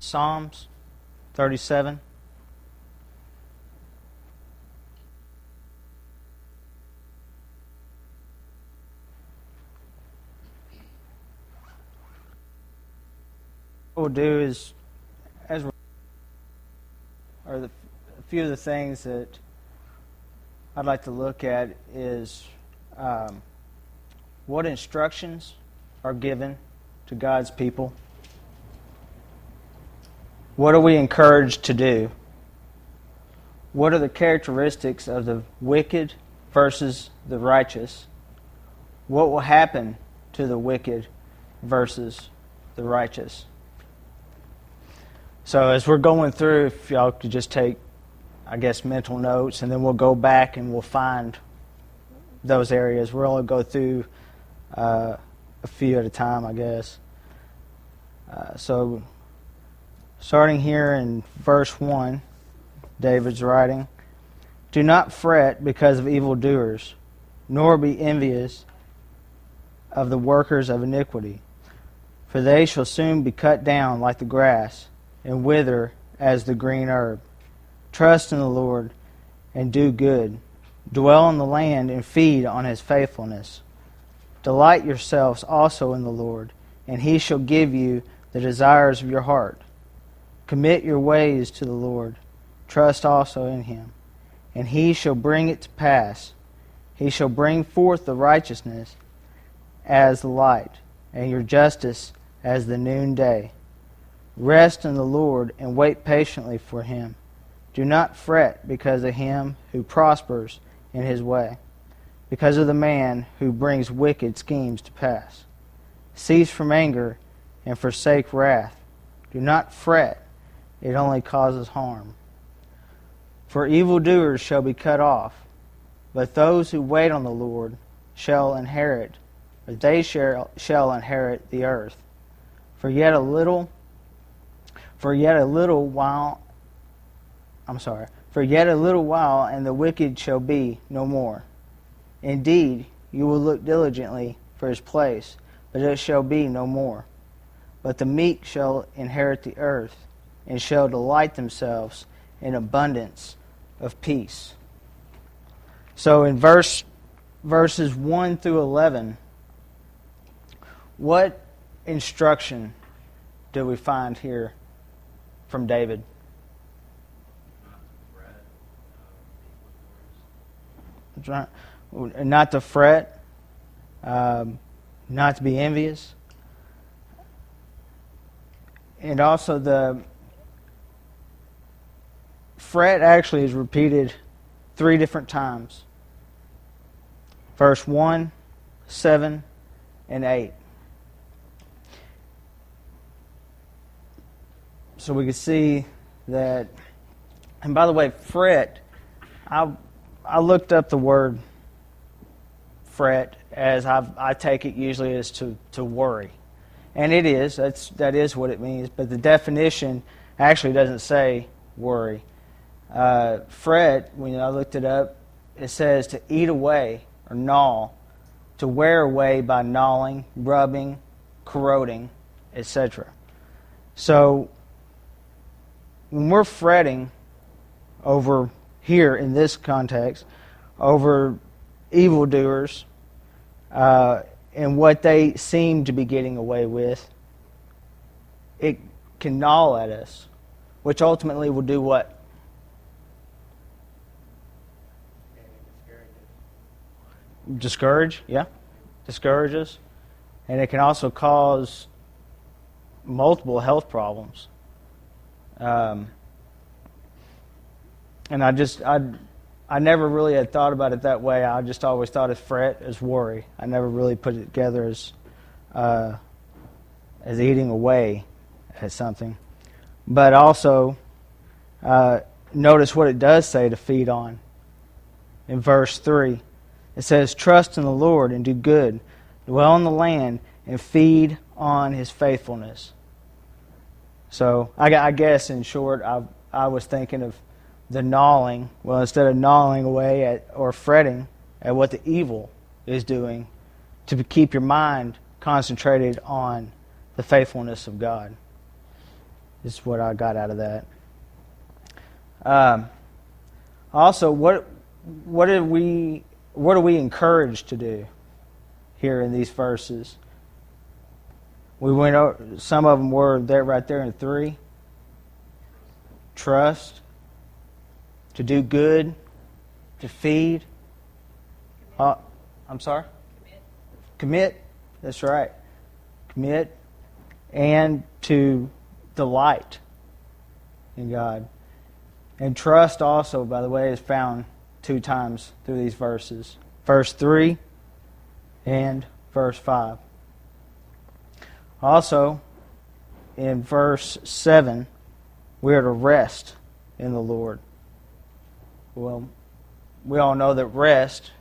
Psalms 37. What we'll do is, a few of the things that I'd like to look at is what instructions are given to God's people. What are we encouraged to do? What are the characteristics of the wicked versus the righteous? What will happen to the wicked versus the righteous? So as we're going through, if y'all could just take, mental notes, and then we'll go back and we'll find those areas. We'll only go through a few at a time, I guess. So starting here in verse 1, David's writing, "Do not fret because of evildoers, nor be envious of the workers of iniquity, for they shall soon be cut down like the grass, and wither as the green herb. Trust in the Lord and do good. Dwell in the land and feed on his faithfulness. Delight yourselves also in the Lord, and he shall give you the desires of your heart. Commit your ways to the Lord. Trust also in him, and he shall bring it to pass. He shall bring forth the righteousness as the light, and your justice as the noonday. Rest in the Lord and wait patiently for him. Do not fret because of him who prospers in his way, because of the man who brings wicked schemes to pass. Cease from anger and forsake wrath. Do not fret, it only causes harm. For evildoers shall be cut off, but those who wait on the Lord shall inherit, or they shall inherit the earth. For yet a little while, and the wicked shall be no more. Indeed, you will look diligently for his place, but it shall be no more. But the meek shall inherit the earth, and shall delight themselves in abundance of peace." So in verses 1 through 11, what instruction do we find here from David? Not to fret, not to be envious, and also the fret actually is repeated 3 different times. Verse 1, 7, and 8. So we can see that, and by the way, fret, I looked up the word fret as I take it usually as to worry. And it is, that is what it means, but the definition actually doesn't say worry. Fret, when I looked it up, it says to eat away or gnaw, to wear away by gnawing, rubbing, corroding, etc. So when we're fretting over here in this context, over evildoers and what they seem to be getting away with, it can gnaw at us, which ultimately will do what? Discourage, yeah. Discourage us. And it can also cause multiple health problems. And I never really had thought about it that way. I just always thought of fret as worry. I never really put it together as eating away at something. But also, notice what it does say to feed on. In verse 3, it says, "Trust in the Lord and do good. Dwell in the land and feed on his faithfulness." So I guess in short, I was thinking of the gnawing. Well, instead of gnawing away at or fretting at what the evil is doing, to keep your mind concentrated on the faithfulness of God. is what I got out of that. Also, what are we encouraged to do here in these verses? We went over, some of them were there right there in 3. Trust, to do good, to feed. I'm sorry? Commit. That's right. Commit. And to delight in God. And trust also, by the way, is found 2 times through these verses. Verse 3 and verse 5. Also, in verse 7, we are to rest in the Lord. Well, we all know that rest,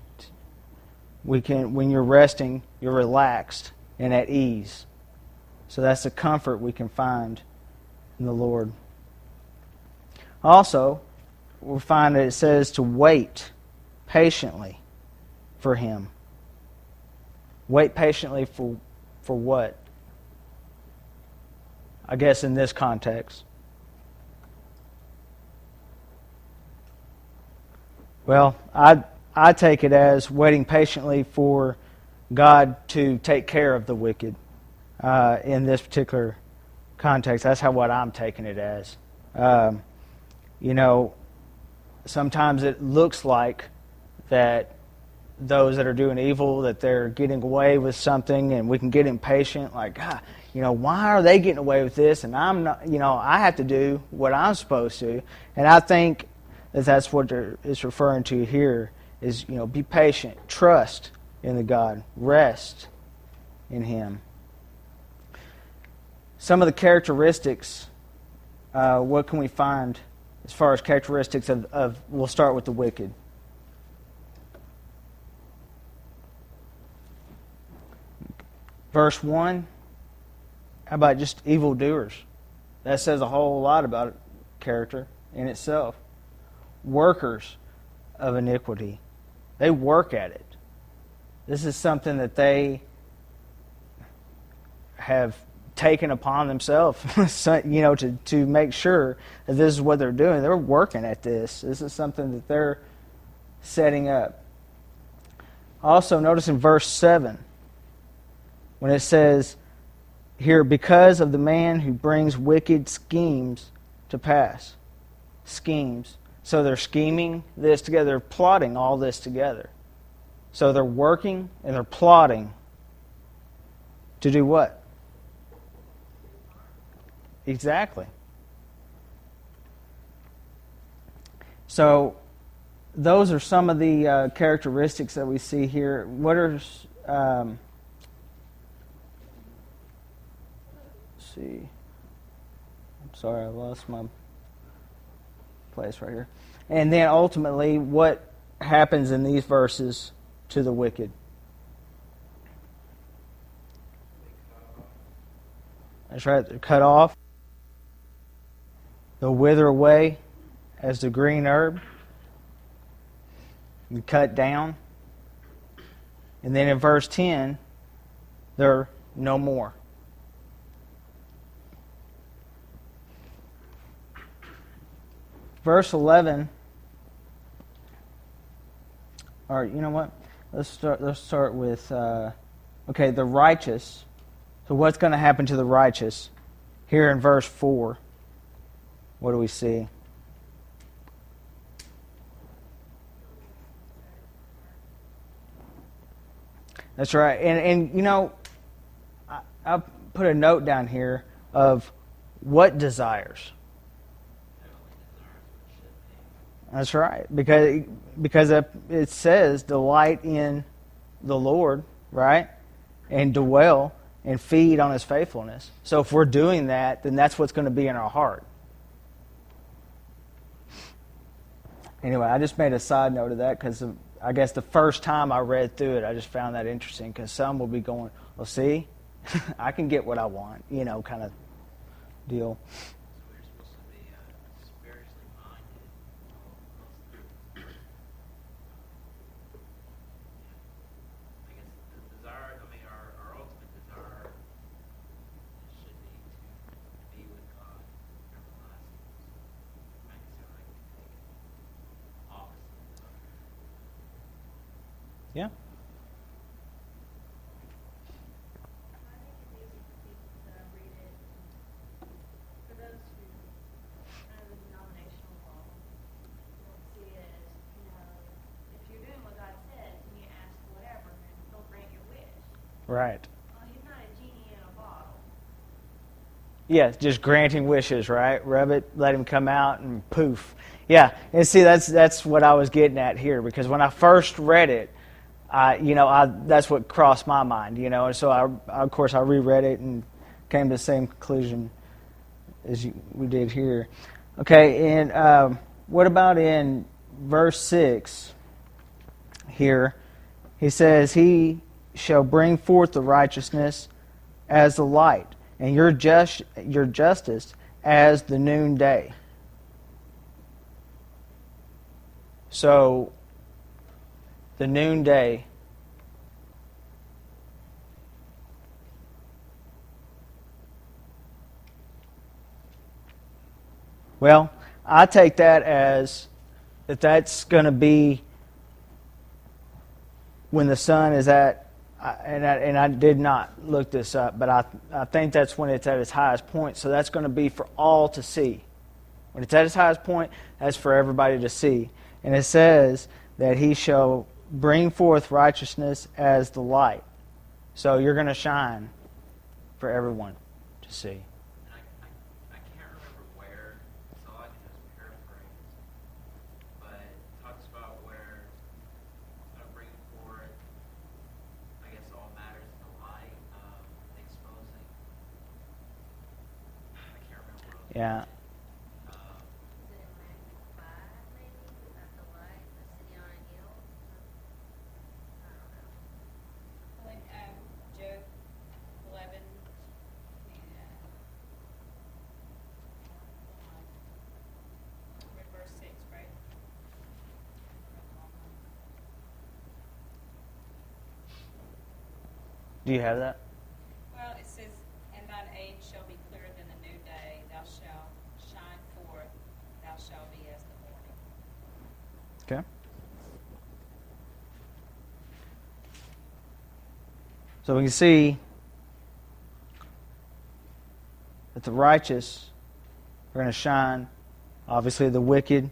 when you're resting, you're relaxed and at ease. So that's the comfort we can find in the Lord. Also, we find that it says to wait patiently for Him. Wait patiently for what? I guess in this context. Well, I take it as waiting patiently for God to take care of the wicked in this particular context. That's what I'm taking it as. Sometimes it looks like that those that are doing evil, that they're getting away with something, and we can get impatient, like, why are they getting away with this, and I'm not, I have to do what I'm supposed to. And I think that's what it's referring to here, is, be patient, trust in the God, rest in Him. Some of the characteristics, what can we find as far as characteristics of we'll start with the wicked. Verse 1, how about just evildoers? That says a whole lot about character in itself. Workers of iniquity. They work at it. This is something that they have taken upon themselves, to make sure that this is what they're doing. They're working at this. This is something that they're setting up. Also, notice in verse 7, when it says here, because of the man who brings wicked schemes to pass. Schemes. So they're scheming this together. They're plotting all this together. So they're working and they're plotting to do what? Exactly. So those are some of the characteristics that we see here. What are... let's see. I'm sorry, I lost my place right here. And then ultimately, what happens in these verses to the wicked? That's right, they're cut off. They'll wither away as the green herb. And cut down. And then in verse 10, they're no more. Verse 11, or you know what? Let's start with, the righteous. So what's going to happen to the righteous? Here in verse 4, what do we see? That's right. And I put a note down here of what desires. That's right, because it says delight in the Lord, right? And dwell and feed on His faithfulness. So if we're doing that, then that's what's going to be in our heart. Anyway, I just made a side note of that because I guess the first time I read through it, I just found that interesting because some will be going, well, see, I can get what I want, kind of deal. Yeah. Right. Yeah, just granting wishes, right? Rub it, let him come out, and poof. Yeah, and see, that's what I was getting at here, because when I first read it, that's what crossed my mind, and so of course, I reread it and came to the same conclusion as we did here. Okay, and what about in verse 6 here? He says, "He shall bring forth the righteousness as the light, and your justice as the noonday." So, the noonday. Well, I take that as that's going to be when the sun is at, and I did not look this up, but I think that's when it's at its highest point. So that's going to be for all to see. When it's at its highest point, that's for everybody to see. And it says that he shall bring forth righteousness as the light. So you're going to shine for everyone to see. I can't remember where, so I can just paraphrase, but it talks about where it's going to bring forth, I guess, all matters to light, exposing. I can't remember what it was. Yeah. Do you have that? Well, it says, "And thine age shall be clearer than the noonday. Thou shalt shine forth. Thou shalt be as the morning." Okay. So we can see that the righteous are going to shine. Obviously, the wicked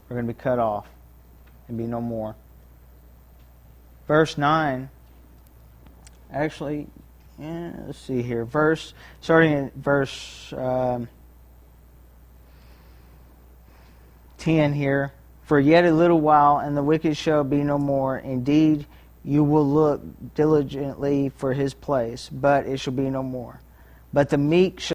are going to be cut off and be no more. Verse 9. Actually, let's see here. Starting in verse 10 here. "For yet a little while, and the wicked shall be no more. Indeed, you will look diligently for his place, but it shall be no more. But the meek shall..."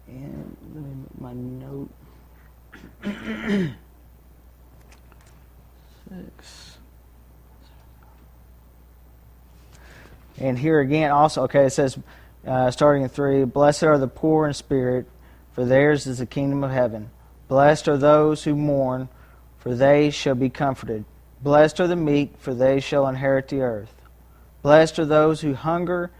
And let me make my note. 6. And here again also, okay, it says, starting in 3, "Blessed are the poor in spirit, for theirs is the kingdom of heaven. Blessed are those who mourn, for they shall be comforted. Blessed are the meek, for they shall inherit the earth. Blessed are those who hunger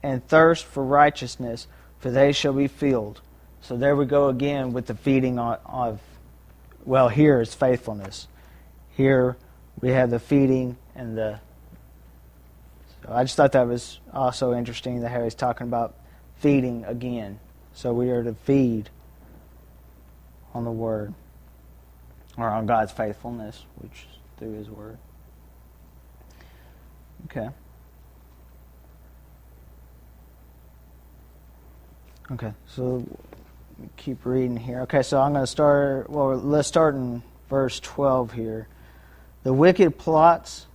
and thirst for righteousness, for they shall be filled." So there we go again with the feeding of well, here is faithfulness. Here we have the feeding and the... So I just thought that was also interesting that Harry's talking about feeding again. So we are to feed on the Word, or on God's faithfulness, which is through His Word. Okay. Okay, so keep reading here. Okay, so I'm going to start, well, let's start in verse 12 here. "The wicked plots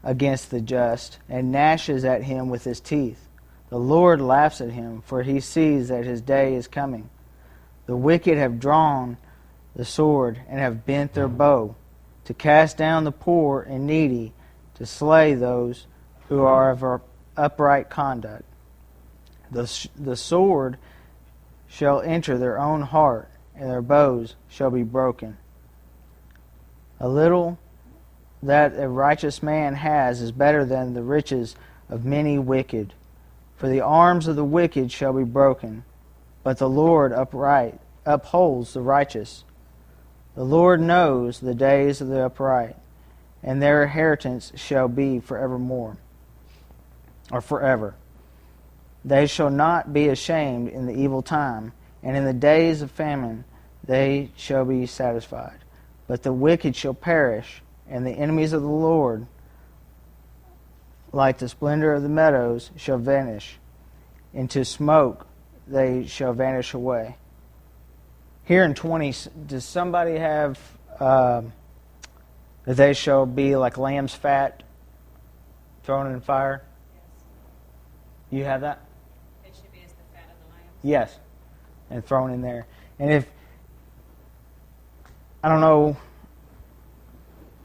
against the just, and gnashes at him with his teeth. The Lord laughs at him, for he sees that his day is coming. The wicked have drawn the sword, and have bent their bow, to cast down the poor and needy, to slay those who are of upright conduct. The sword shall enter their own heart, and their bows shall be broken. A little that a righteous man has is better than the riches of many wicked. For the arms of the wicked shall be broken, but the Lord upholds the righteous. The Lord knows the days of the upright, and their inheritance shall be forevermore, or forever. They shall not be ashamed in the evil time, and in the days of famine they shall be satisfied. But the wicked shall perish, and the enemies of the Lord, like the splendor of the meadows, shall vanish. Into smoke they shall vanish away. Here in 20, does somebody have that they shall be like lamb's fat thrown in fire? Yes. You have that? They should be as the fat of the lambs. Yes. And thrown in there. And if, I don't know,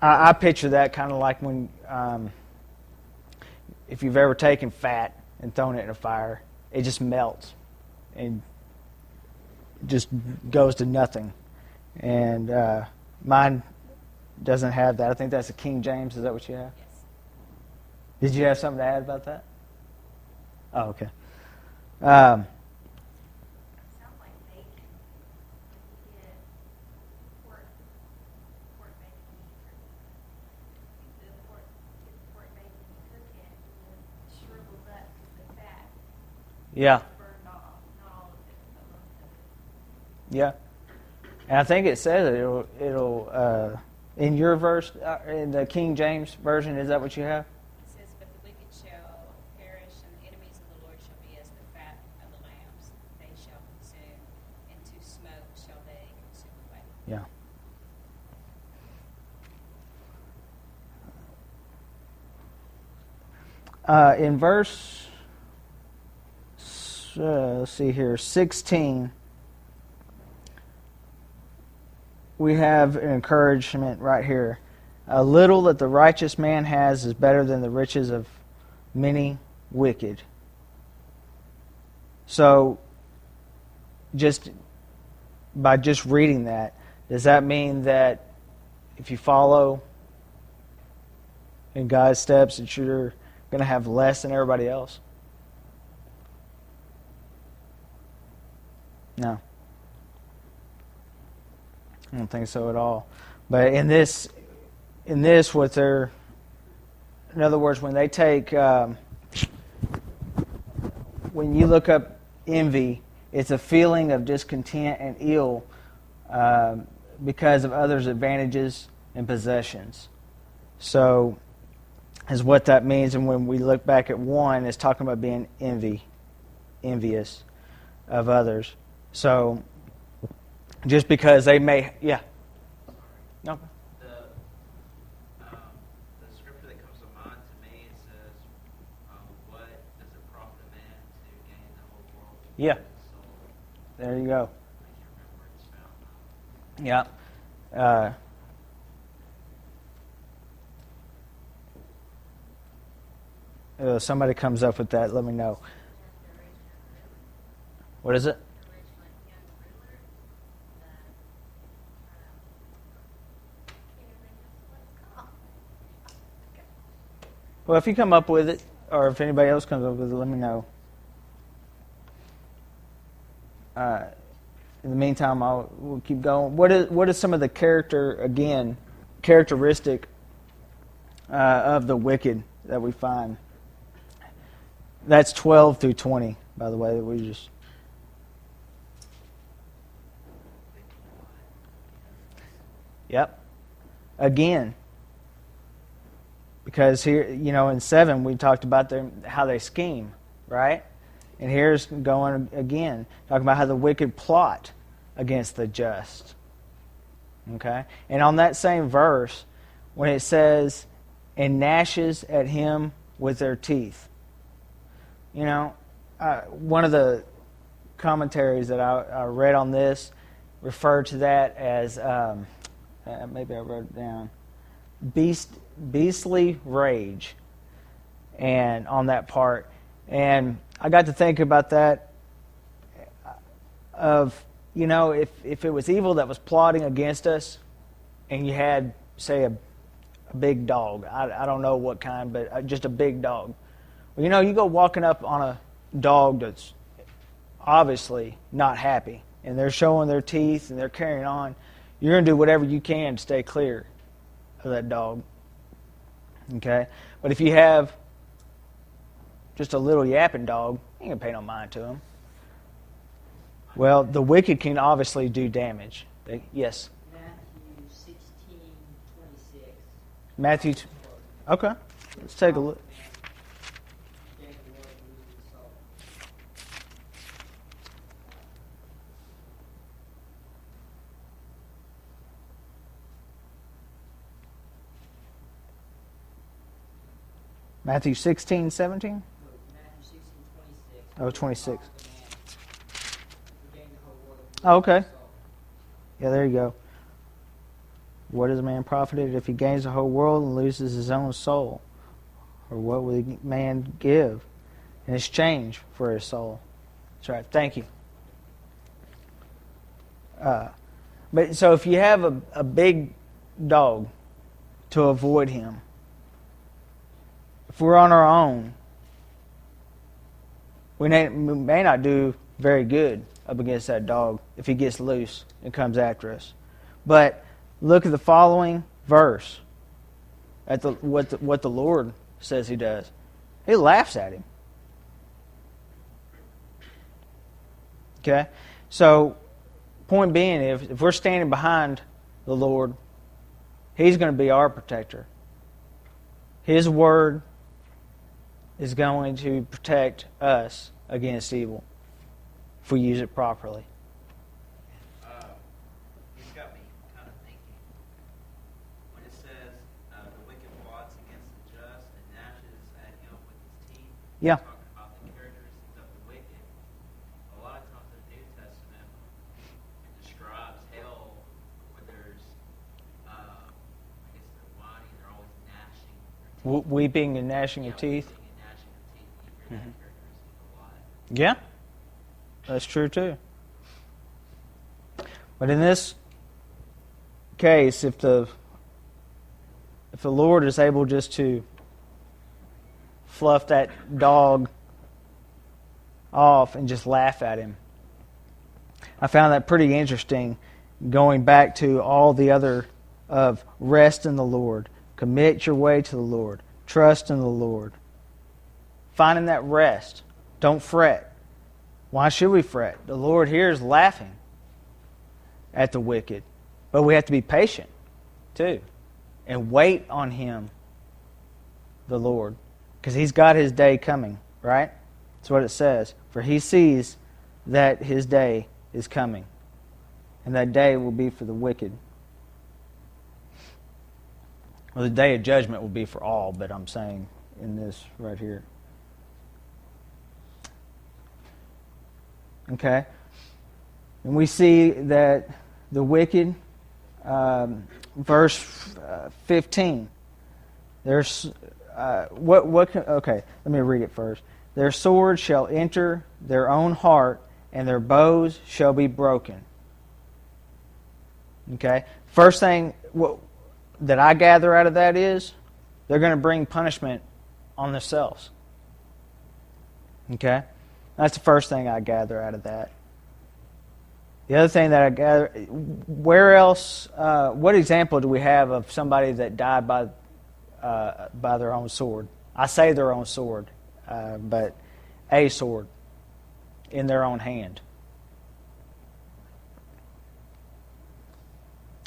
I picture that kind of like when, if you've ever taken fat and thrown it in a fire, it just melts and just goes to nothing. And mine doesn't have that. I think that's a King James. Is that what you have? Yes. Did you have something to add about that? Oh, okay. Sounds like bacon. You get pork bacon, the pork bacon, you cook it, and it shrivels up because the fat Yeah. burned off. Not all of it, but most of it. Yeah. And I think it says that it'll in your verse, in the King James version, is that what you have? It says, but the wicked shall perish, and the enemies of the Lord shall be as the fat of the lambs. They shall consume, into smoke shall they consume away. Yeah. In verse, let's see here, 16, we have an encouragement right here. A little that the righteous man has is better than the riches of many wicked. So, just by just reading that, does that mean that if you follow in God's steps that you're going to have less than everybody else? No. I don't think so at all. But in this, what they're, in other words, when they take, when you look up envy, it's a feeling of discontent and ill because of others' advantages and possessions. So, is what that means. And when we look back at 1, it's talking about being envious of others. So, just because they may, yeah. No. The scripture that comes to mind to me, it says, what does it profit a man to gain the whole world? Yeah. So, There you go. I can't remember where it's found. Yeah. Somebody comes up with that, let me know. What is it? Well, if you come up with it, or if anybody else comes up with it, let me know. In the meantime, we'll keep going. What is some of the characteristic of the wicked that we find? That's 12 through 20, by the way, that we just... Yep. Again. Because here, in 7, we talked about how they scheme, right? And here's going again, talking about how the wicked plot against the just. Okay? And on that same verse, when it says, and gnashes at him with their teeth. One of the commentaries that I read on this referred to that as, maybe I wrote it down, beastly rage, and on that part. And I got to think about that of, if it was evil that was plotting against us, and you had, say, a big dog. I don't know what kind, but just a big dog. Well, you go walking up on a dog that's obviously not happy, and they're showing their teeth and they're carrying on. You're going to do whatever you can to stay clear of that dog. Okay? But if you have just a little yapping dog, you ain't going to pay no mind to him. Well, the wicked can obviously do damage. Yes? Matthew 16:26. Matthew. Okay. Let's take a look. Matthew 16, 17? No, Matthew 16:26. Oh, 26. Who gained the whole world and Oh, loses okay. his soul. Yeah, there you go. What is a man profited if he gains the whole world and loses his own soul? Or what will a man give in exchange for his soul? That's right. Thank you. But so if you have a big dog, to avoid him. If we're on our own, we may not do very good up against that dog if he gets loose and comes after us. But look at the following verse, at what the Lord says he does. He laughs at him. Okay? So, point being, if we're standing behind the Lord, he's going to be our protector. His word is going to protect us against evil if we use it properly. It's got me kind of thinking. When it says the wicked plots against the just and gnashes at him with his teeth, Yeah. talking about the characteristics of the wicked. A lot of times in the New Testament, it describes hell where there's, I guess they're whining, they're always gnashing their teeth. Weeping and gnashing of Yeah, teeth. weeping and gnashing of teeth. You hear that characteristic a lot. Yeah, that's true too. But in this case, if the Lord is able just to fluff that dog off and just laugh at him, I found that pretty interesting. Going back to all the other of rest in the Lord, commit your way to the Lord, trust in the Lord, finding that rest. Don't fret. Why should we fret? The Lord here is laughing at the wicked. But we have to be patient, too. And wait on Him, the Lord. Because He's got His day coming, right? That's what it says. For He sees that His day is coming. And that day will be for the wicked. Well, the day of judgment will be for all, but I'm saying in this right here. Okay? And we see that the wicked, verse 15, there's, okay, let me read it first. Their sword shall enter their own heart, and their bows shall be broken. Okay? First thing that I gather out of that is they're going to bring punishment on themselves. Okay? That's the first thing I gather out of that. The other thing that I gather, where else, what example do we have of somebody that died by their own sword? I say their own sword, but a sword in their own hand.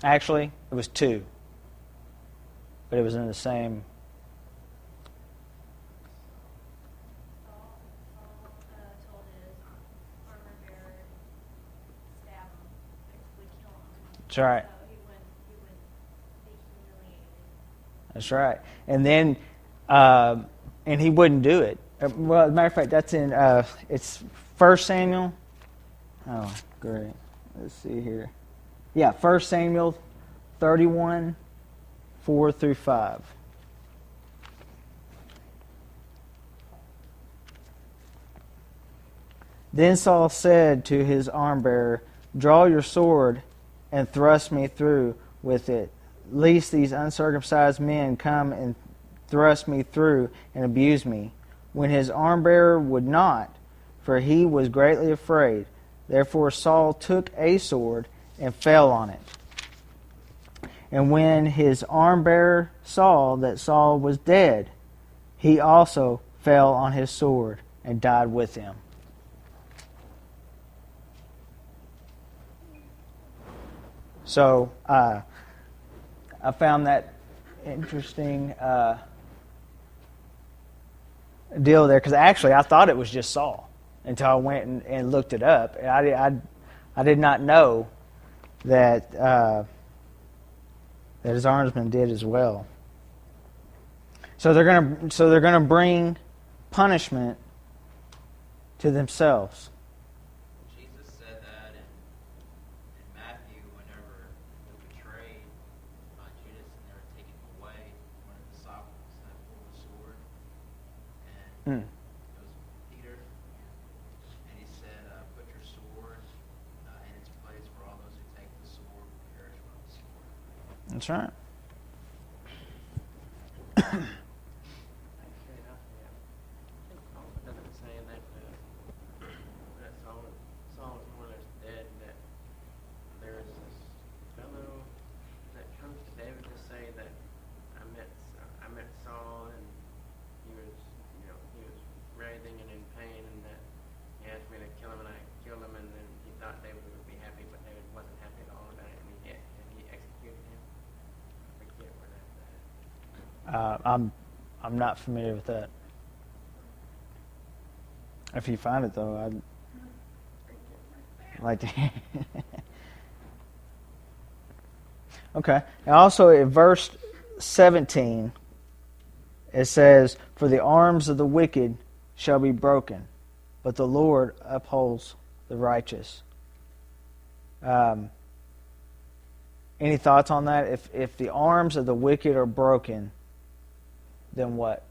Actually, it was two, but it was in the same. Told his armor bearer stab him, basically kill him. That's right. So he wouldn't be humiliated. That's right. And then, and he wouldn't do it. Well, as a matter of fact, that's in, it's 1 Samuel. Oh, great. Let's see here. Yeah, 1 Samuel 31, 4 through 5. Then Saul said to his armbearer, "Draw your sword and thrust me through with it, lest these uncircumcised men come and thrust me through and abuse me." When his armbearer would not, for he was greatly afraid. Therefore Saul took a sword and fell on it. And when his armbearer saw that Saul was dead, he also fell on his sword and died with him. So I found that interesting deal there, because actually I thought it was just Saul until I went and looked it up. And I did not know that that his armsmen did as well. So they're gonna bring punishment to themselves. Jesus said that in Matthew whenever he betrayed Judas and they were taking him away. One of the disciples had pulled a sword, and it was Peter, and he said, "Put your sword in its place, for all those who take the sword will perish by the sword." That's right. Saying that Saul was more or less dead, and that there is this fellow that comes to David to say that I met Saul, and he was writhing and in pain, and that he asked me to kill him, and I killed him, and then he thought David would be happy, but David wasn't happy at all about it, and he executed him. I forget where that's at. I'm not familiar with that. If you find it, though, I'd like to. Okay. And also, in verse 17, it says, "For the arms of the wicked shall be broken, but the Lord upholds the righteous." Any thoughts on that? If the arms of the wicked are broken, then what?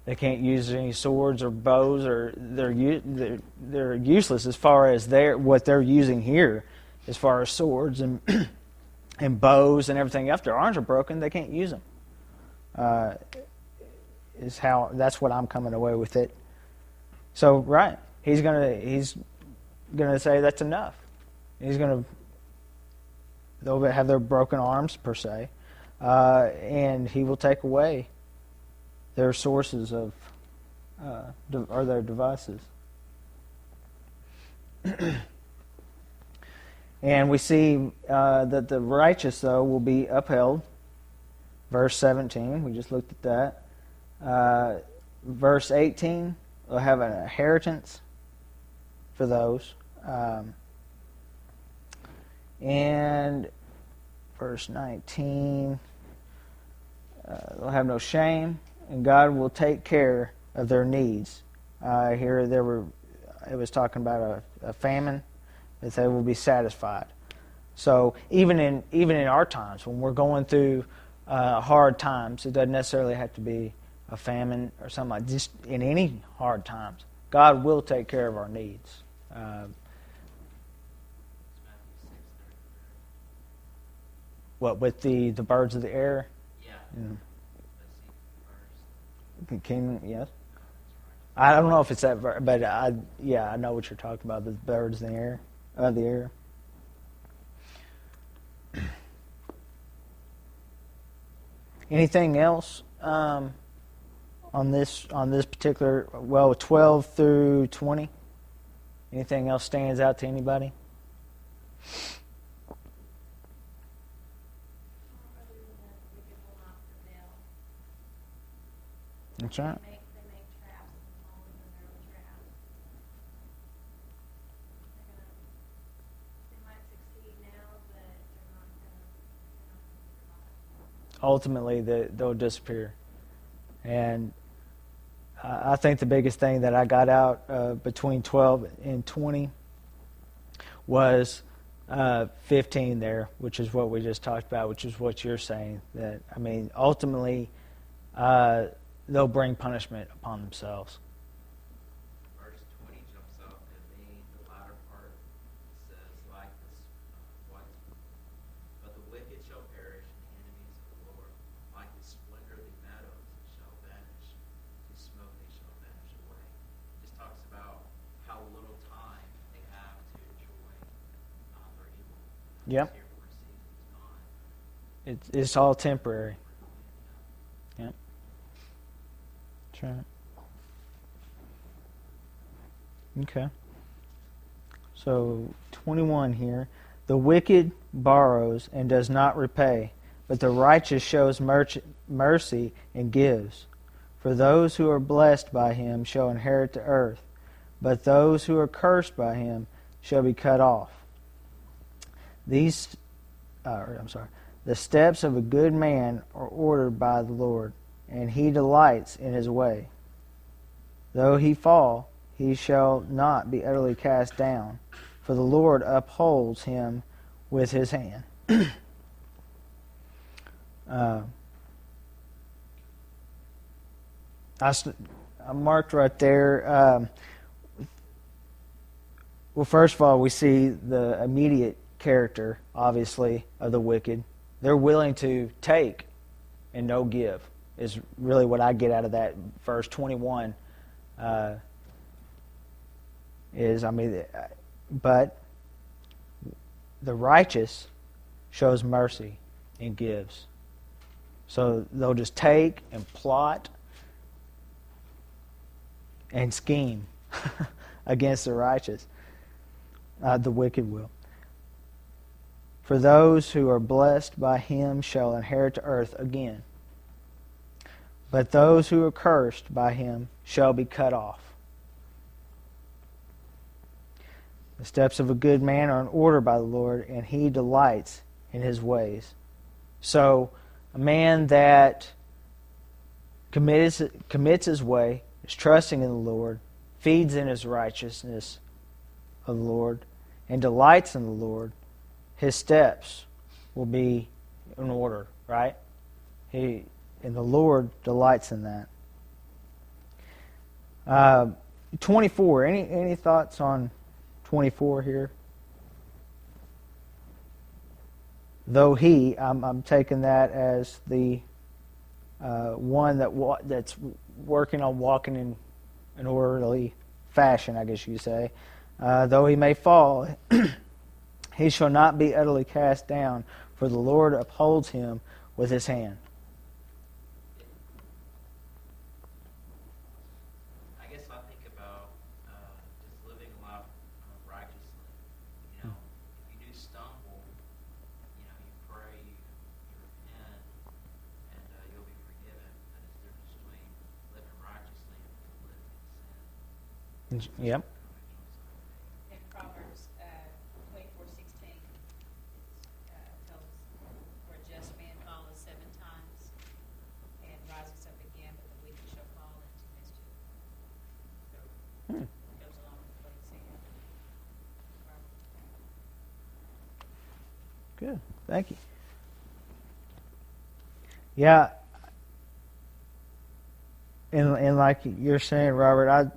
They can't use any swords or bows, or they're useless as far as what they're using here, as far as swords and and bows and everything. If their arms are broken, they can't use them. That's what I'm coming away with it. So right, he's gonna say that's enough. They'll have their broken arms per se, and he will take away their sources of, or their devices. And we see that the righteous, though, will be upheld. Verse 17, we just looked at that. Verse 18, they'll have an inheritance for those. And verse 19, they'll have no shame, and God will take care of their needs. Here it was talking about a famine, that they will be satisfied. So even in our times, when we're going through hard times, it doesn't necessarily have to be a famine or something like just in any hard times. God will take care of our needs. What, with the birds of the air? Yeah. Mm. Let's see first. King, yes. I don't know if it's that, but I know what you're talking about. The birds in the air, the air. Anything else on this particular 12 through 20? Anything else stands out to anybody? That's right. They make traps and fall into their own traps. They might succeed now, but they're not going to survive. Ultimately, they'll disappear. And I think the biggest thing that I got out between 12 and 20 was 15 there, which is what we just talked about, which is what you're saying. That, I mean, ultimately, they'll bring punishment upon themselves. Verse 20 jumps out at me. The latter part says, like this, what? But the wicked shall perish, and the enemies of the Lord. Like the splendor of the meadows shall vanish. The smoke they shall vanish away. It just talks about how little time they have to enjoy their evil. Yep. Here for a season is gone. It's all temporary. Yep. That's right. Okay. So 21 here. The wicked borrows and does not repay, but the righteous shows mercy and gives. For those who are blessed by him shall inherit the earth, but those who are cursed by him shall be cut off. The steps of a good man are ordered by the Lord, and he delights in his way. Though he fall, he shall not be utterly cast down, for the Lord upholds him with his hand. I marked right there. Well, first of all, we see the immediate character, obviously, of the wicked. They're willing to take and no give, is really what I get out of that verse 21. But the righteous shows mercy and gives. So they'll just take and plot and scheme against the righteous. The wicked will. For those who are blessed by him shall inherit the earth again. But those who are cursed by him shall be cut off. The steps of a good man are in order by the Lord, and he delights in his ways. So, a man that commits his way, is trusting in the Lord, feeds in his righteousness of the Lord, and delights in the Lord, his steps will be in order, right? And the Lord delights in that. 24. Any thoughts on 24 here? Though I'm taking that as the one that's working on walking in an orderly fashion, I guess you could say. Though he may fall, he shall not be utterly cast down, for the Lord upholds him with his hand. I guess I think about just living a life righteously. You know, if you do stumble, you know, you pray, you repent, and you'll be forgiven. But it's the difference between living righteously and living in sin. Yep. In Proverbs 24:16, tells us, where a just man falleth 7 times and rises up again, but the wicked shall fall into mischief. So it goes along with what he's saying. Good. Thank you. Yeah. And like you're saying, Robert,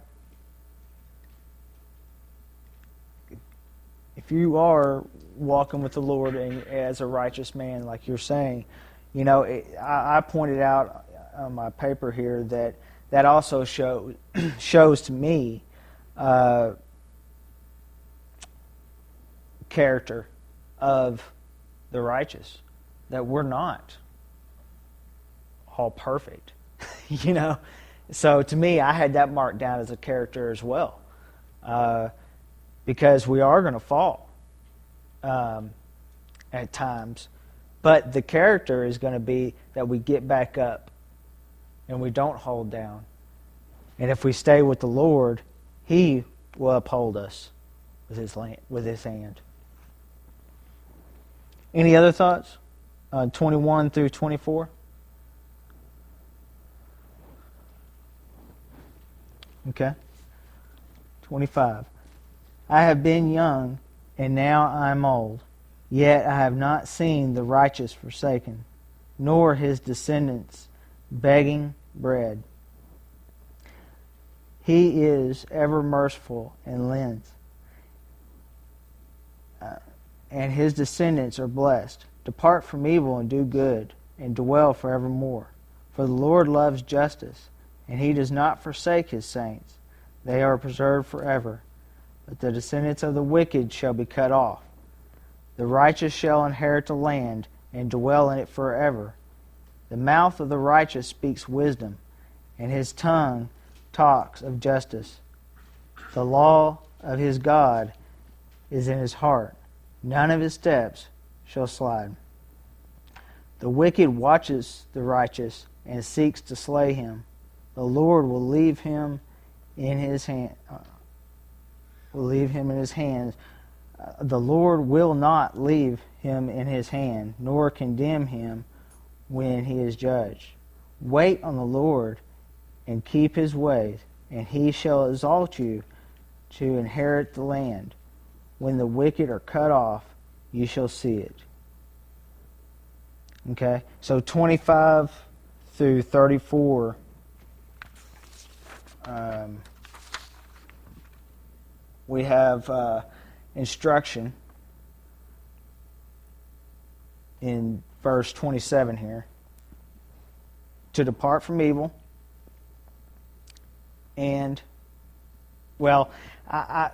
if you are walking with the Lord and as a righteous man, like you're saying, you know, I pointed out on my paper here that also shows to me character of the righteous, that we're not all perfect, you know. So to me, I had that marked down as a character as well, because we are going to fall at times, but the character is going to be that we get back up and we don't hold down, and if we stay with the Lord, He will uphold us with His hand. Any other thoughts? 21 through 24. Okay. 25. I have been young and now I am old. Yet I have not seen the righteous forsaken, nor his descendants begging bread. He is ever merciful and lends, and his descendants are blessed. Depart from evil and do good, and dwell forevermore. For the Lord loves justice, and he does not forsake his saints. They are preserved forever, but the descendants of the wicked shall be cut off. The righteous shall inherit the land, and dwell in it forever. The mouth of the righteous speaks wisdom, and his tongue talks of justice. The law of his God is in his heart. None of his steps shall slide. The wicked watches the righteous and seeks to slay him. The Lord will leave him in his hand. The Lord will not leave him in his hand, nor condemn him when he is judged. Wait on the Lord and keep his ways, and he shall exalt you to inherit the land. When the wicked are cut off, you shall see it. Okay, so 25 through 34. We have instruction in verse 27 here. To depart from evil. And, well, I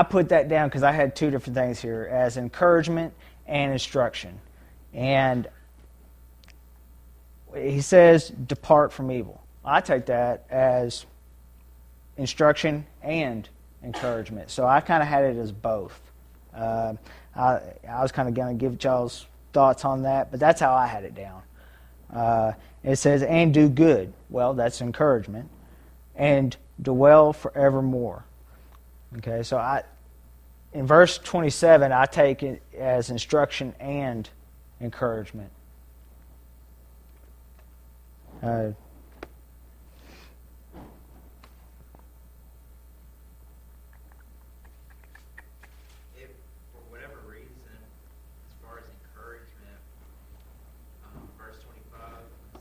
put that down because I had two different things here, as encouragement and instruction. And he says, depart from evil. I take that as instruction and encouragement. So I kind of had it as both. I was kind of going to give y'all's thoughts on that, but that's how I had it down. It says, and do good. Well, that's encouragement. And dwell forevermore. Okay, so in verse 27, I take it as instruction and encouragement. If, for whatever reason, as far as encouragement, verse 25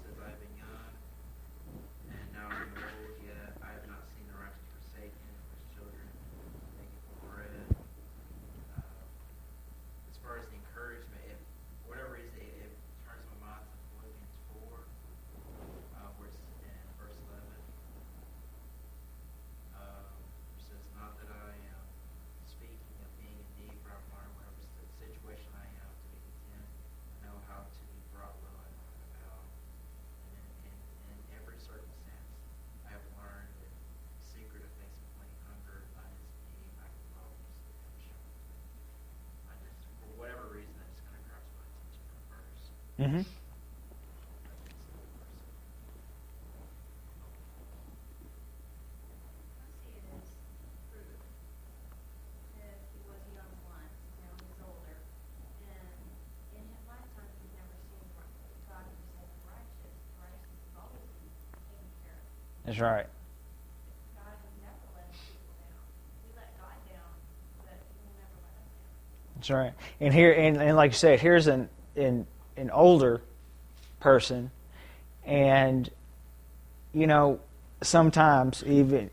says, I have been young, and now I'm old, yet I have not seen the righteous forsaken, or his children begging for bread. As far as the encouragement, if for whatever reason it turns my mind to Philippians 4, where it's in verse 11, it says, not that I am speaking of being indeed brought low, whatever situation I am, to be content, know how to be brought low and not about. And in every circumstance, I have learned that the secret of facing plenty hunger, abundance, need, lack of love, redemption. I just, for whatever reason, that just kind of grabs my attention in the verse. Mm-hmm. I see it as proof that he was young once, now he's older, and in his lifetime he's never seen God forsake the righteous. The righteous has always been taken care of. That's right. God has never let his people down. We let God down, but he will never let us down. That's right. And here, and like you said, here's an older person, and sometimes even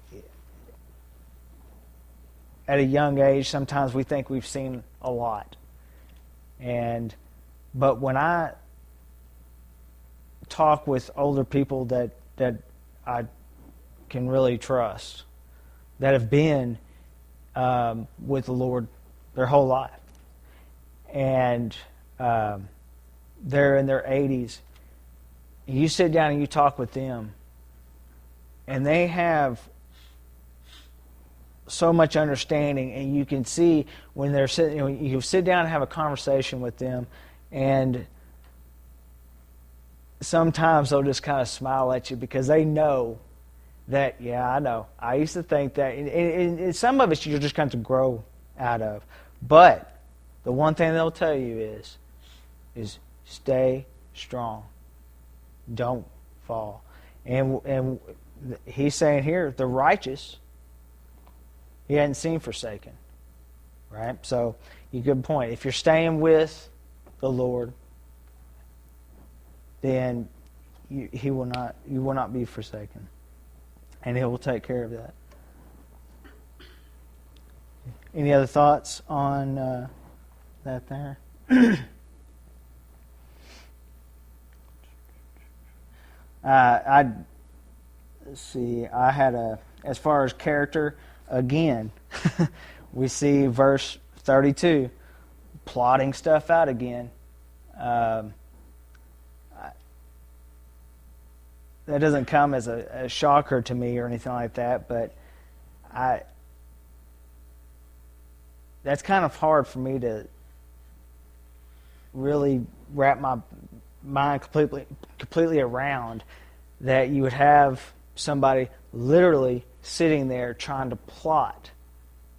at a young age, sometimes we think we've seen a lot. But when I talk with older people that I can really trust, that have been with the Lord their whole life, and they're in their 80s, you sit down and you talk with them, and they have so much understanding, and you can see when they're sitting, you sit down and have a conversation with them, and sometimes they'll just kind of smile at you because they know that, yeah, I know. I used to think that, and some of it you're just going to grow out of. But the one thing they'll tell you is stay strong. Don't fall. And he's saying here, the righteous, he hadn't seen forsaken. Right? So, good point. If you're staying with the Lord, then you will not be forsaken, and He will take care of that. Any other thoughts on that there? Let's see. I had as far as character, again, we see verse 32, plotting stuff out again. That doesn't come as a shocker to me or anything like that, but that's kind of hard for me to really wrap my mind completely around, that you would have somebody literally sitting there trying to plot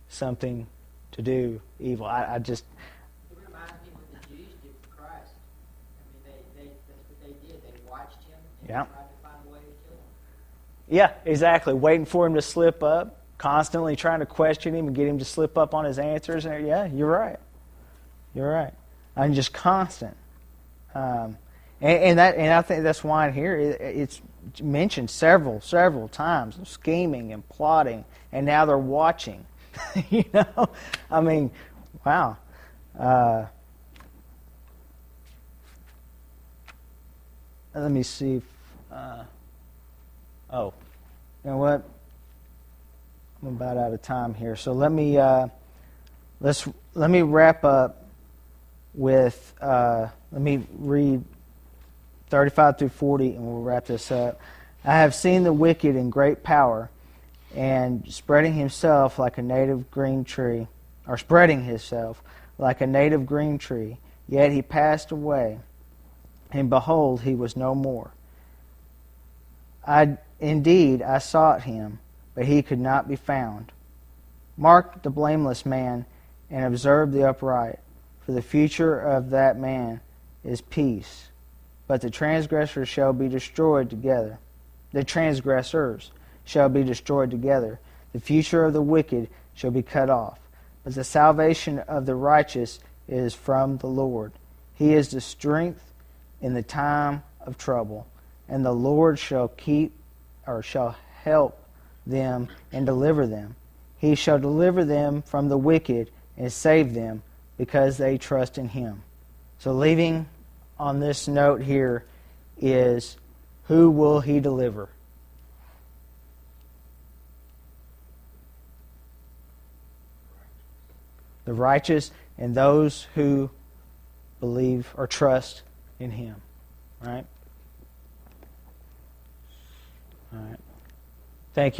something to do evil. I just... It reminds me what the Jews did for Christ. I mean, that's what they did. They watched him and Yeah. tried to find a way to kill him. Yeah, exactly. Waiting for him to slip up, constantly trying to question him and get him to slip up on his answers. And yeah, you're right. You're right. And just constant. And I think that's why in here it's mentioned several times, scheming and plotting, and now they're watching. You know, I mean, wow. Let me see if. You know what? I'm about out of time here, so let me wrap up with. Let me read 35 through 40, and we'll wrap this up. I have seen the wicked in great power, and spreading himself like a native green tree, Yet he passed away, and behold, he was no more. Indeed, I sought him, but he could not be found. Mark the blameless man, and observe the upright, for the future of that man is peace. But the transgressors shall be destroyed together. The transgressors shall be destroyed together. The future of the wicked shall be cut off. But the salvation of the righteous is from the Lord. He is the strength in the time of trouble, and the Lord shall help them and deliver them. He shall deliver them from the wicked and save them, because they trust in him. So leaving on this note here is, who will he deliver? The righteous and those who believe or trust in him. Right? All right. Thank you.